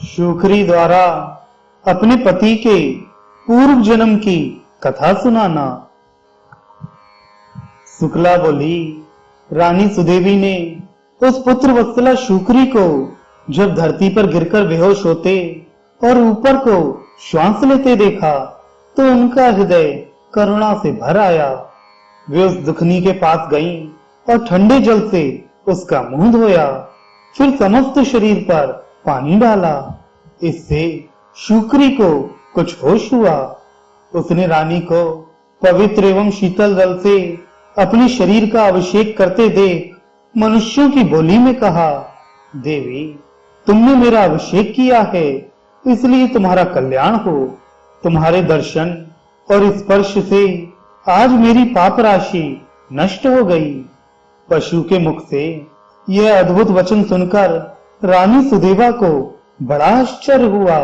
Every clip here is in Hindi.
शुक्री द्वारा अपने पति के पूर्व जन्म की कथा सुनाना। शुक्ला बोली, रानी सुदेवी ने उस पुत्र वत्सला शुक्री को जब धरती पर गिरकर बेहोश होते और ऊपर को श्वास लेते देखा तो उनका हृदय करुणा से भर आया। वे उस दुखनी के पास गईं और ठंडे जल से उसका मुंह धोया, फिर समस्त शरीर पर पानी डाला। इससे शुक्री को कुछ होश हुआ। उसने रानी को पवित्र एवं शीतल जल से अपने शरीर का अभिषेक करते देख मनुष्यों की बोली में कहा, देवी, तुमने मेरा अभिषेक किया है, इसलिए तुम्हारा कल्याण हो। तुम्हारे दर्शन और स्पर्श से आज मेरी पाप राशि नष्ट हो गई। पशु के मुख से यह अद्भुत वचन सुनकर रानी सुदेवा को बड़ा आश्चर्य हुआ।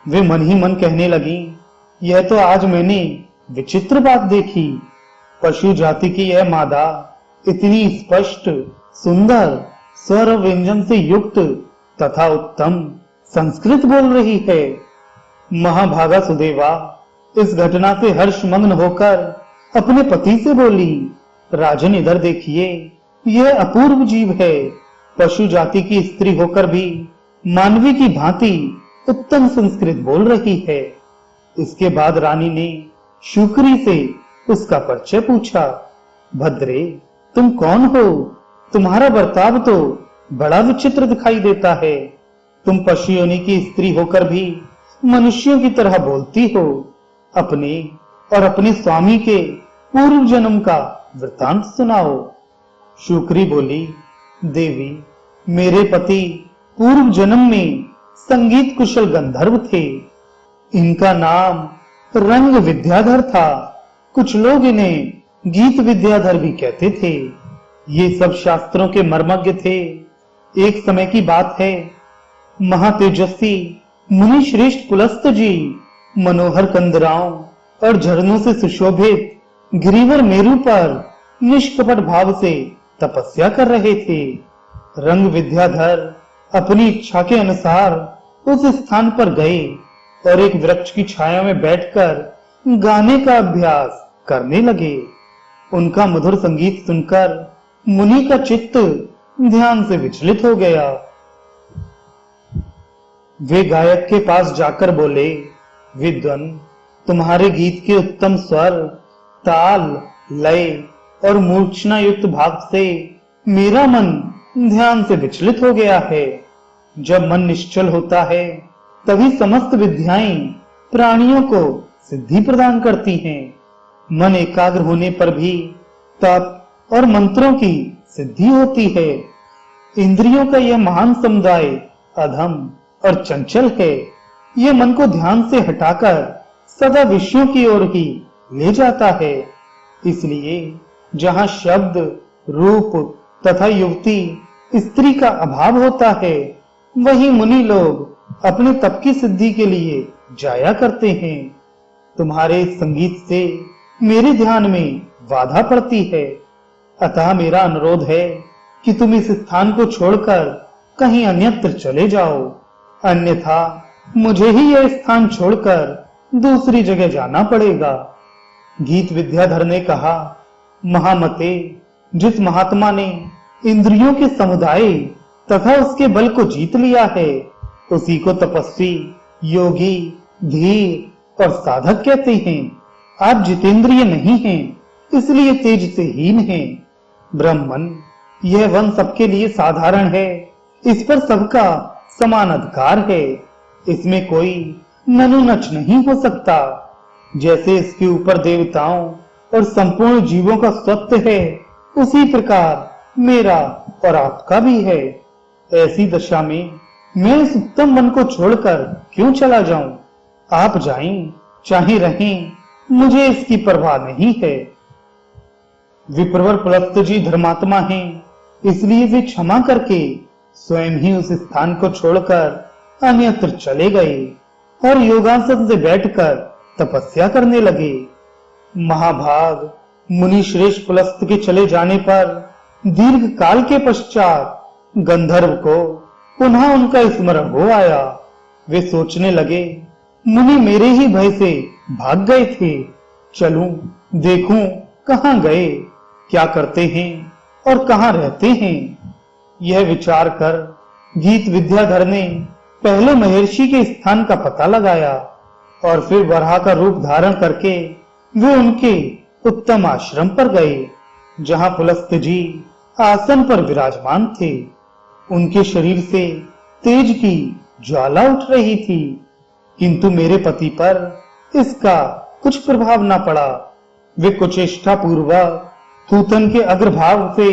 वे मन ही मन कहने लगी, यह तो आज मैंने विचित्र बात देखी। पशु जाति की यह मादा इतनी स्पष्ट, सुंदर, स्वर व्यंजन से युक्त तथा उत्तम संस्कृत बोल रही है। महाभागा सुदेवा इस घटना से हर्षमग्न होकर अपने पति से बोली, राजन इधर देखिए, यह अपूर्व जीव है। पशु जाति की स्त्री होकर भी मानवी की भांति उत्तम संस्कृत बोल रही है। इसके बाद रानी ने शुक्री से उसका परिचय पूछा। भद्रे, तुम कौन हो? तुम्हारा बर्ताव तो बड़ा विचित्र दिखाई देता है। तुम पशु योनि की स्त्री होकर भी मनुष्यों की तरह बोलती हो। अपने और अपने स्वामी के पूर्व जन्म का वृतांत सुनाओ। शुक्री बोली, देवी, मेरे पति पूर्व जन्म में संगीत कुशल गंधर्व थे। इनका नाम रंग विद्याधर था। कुछ लोग इन्हें गीत विद्याधर भी कहते थे। ये सब शास्त्रों के मर्मज्ञ थे। एक समय की बात है, महातेजस्वी मुनि श्रेष्ठ पुलस्त जी मनोहर कंदराओं और झरनों से सुशोभित गिरिवर मेरु पर निष्कपट भाव से तपस्या कर रहे थे। रंग विद्याधर अपनी इच्छा के अनुसार उस स्थान पर गए और एक वृक्ष की छाया में बैठकर गाने का अभ्यास करने लगे। उनका मधुर संगीत सुनकर मुनि का चित्त ध्यान से विचलित हो गया। वे गायक के पास जाकर बोले, विद्वान, तुम्हारे गीत के उत्तम स्वर, ताल, लय और मूर्छना युक्त भाव से मेरा मन ध्यान से विचलित हो गया है। जब मन निश्चल होता है तभी समस्त विद्याएं प्राणियों को सिद्धि प्रदान करती हैं। मन एकाग्र होने पर भी तप और मंत्रों की सिद्धि होती है। इंद्रियों का यह महान समुदाय अधम और चंचल है। यह मन को ध्यान से हटाकर सदा विषयों की ओर ही ले जाता है। इसलिए जहां शब्द, रूप तथा युवती, स्त्री का अभाव होता है, वहीं मुनि लोग अपने तप की सिद्धि के लिए जाया करते हैं। तुम्हारे संगीत से मेरे ध्यान में बाधा पड़ती है, अतः मेरा अनुरोध है कि तुम इस स्थान को छोड़कर कहीं अन्यत्र चले जाओ, अन्यथा मुझे ही यह स्थान छोड़कर दूसरी जगह जाना पड़ेगा। गीत विद्याधर ने कहा, महामते, जिस महात्मा ने इंद्रियों के समुदाय तथा उसके बल को जीत लिया है, उसी को तपस्वी, योगी, धीर और साधक कहते हैं। आप जितेंद्रिय नहीं हैं, इसलिए तेज से हीन हैं। ब्राह्मण, यह वन सबके लिए साधारण है। इस पर सबका समान अधिकार है। इसमें कोई ननुनच नहीं हो सकता। जैसे इसके ऊपर देवताओं और संपूर्ण जीवों का स्वत्व है, उसी प्रकार मेरा और आपका भी है। ऐसी दशा में मैं इस उत्तम वन को छोड़कर क्यों चला जाऊं? आप जाएं, चाहे रहें, मुझे इसकी परवाह नहीं है। विप्रवर पुलस्त जी धर्मात्मा हैं, इसलिए वे क्षमा करके स्वयं ही उस स्थान को छोड़कर अन्यत्र चले गए और योगासन से बैठकर तपस्या करने लगे। महाभाग मुनि श्रेष्ठ पुलस्त के चले जाने पर दीर्घ काल के पश्चात गंधर्व को पुनः उनका स्मरण हो आया। वे सोचने लगे, मुनि मेरे ही भय से भाग गए थे। चलूं, देखूं कहां गए, क्या करते हैं और कहां रहते हैं। यह विचार कर गीत विद्याधर ने पहले महर्षि के स्थान का पता लगाया और फिर वराह का रूप धारण करके वे उनके उत्तम आश्रम पर गए, जहां पुलस्त जी आसन पर विराजमान थे। उनके शरीर से तेज की ज्वाला उठ रही थी, किंतु मेरे पति पर इसका कुछ प्रभाव न पड़ा। वे कुचेष्टा पूर्वक पूतन के अग्रभाग से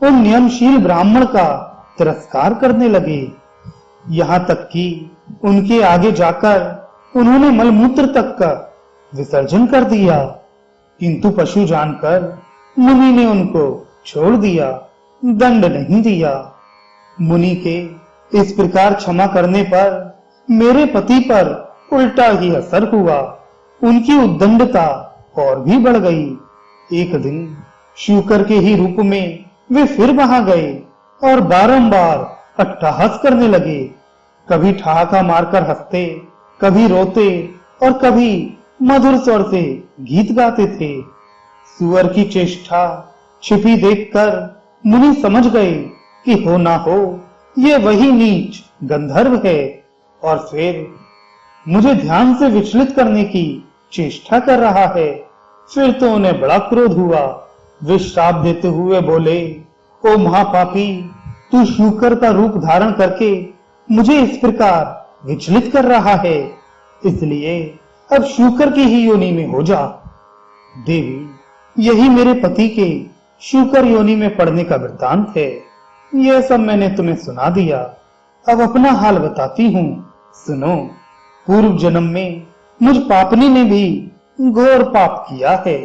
उन नियमशील ब्राह्मण का तिरस्कार करने लगे, यहाँ तक कि उनके आगे जाकर उन्होंने मलमूत्र तक का विसर्जन कर दिया। किंतु पशु जानकर मुनि ने उनको छोड़ दिया, दंड नहीं दिया। मुनि के इस प्रकार क्षमा करने पर मेरे पति पर उल्टा ही असर हुआ। उनकी उद्दंडता और भी बढ़ गई। एक दिन शूकर के ही रूप में वे फिर वहां गए और बारंबार अट्टहास करने लगे। कभी ठहाका मारकर हंसते, कभी रोते और कभी मधुर स्वर से गीत गाते थे। सुअर की चेष्टा छिपी देखकर मुनि समझ गए कि हो ना हो ये वही नीच गंधर्व है, और फिर मुझे ध्यान से विचलित करने की चेष्टा कर रहा है। फिर तो उन्हें बड़ा क्रोध हुआ। वे श्राप देते हुए बोले, ओ महापापी, तू शूकर का रूप धारण करके मुझे इस प्रकार विचलित कर रहा है, इसलिए अब शूकर की ही योनि में हो जा। देवी, यही मेरे पति के शूकर योनि में पड़ने का वृत्तांत है। यह सब मैंने तुम्हें सुना दिया, अब अपना हाल बताती हूँ, सुनो। पूर्व जन्म में मुझ पापनी ने भी घोर पाप किया है।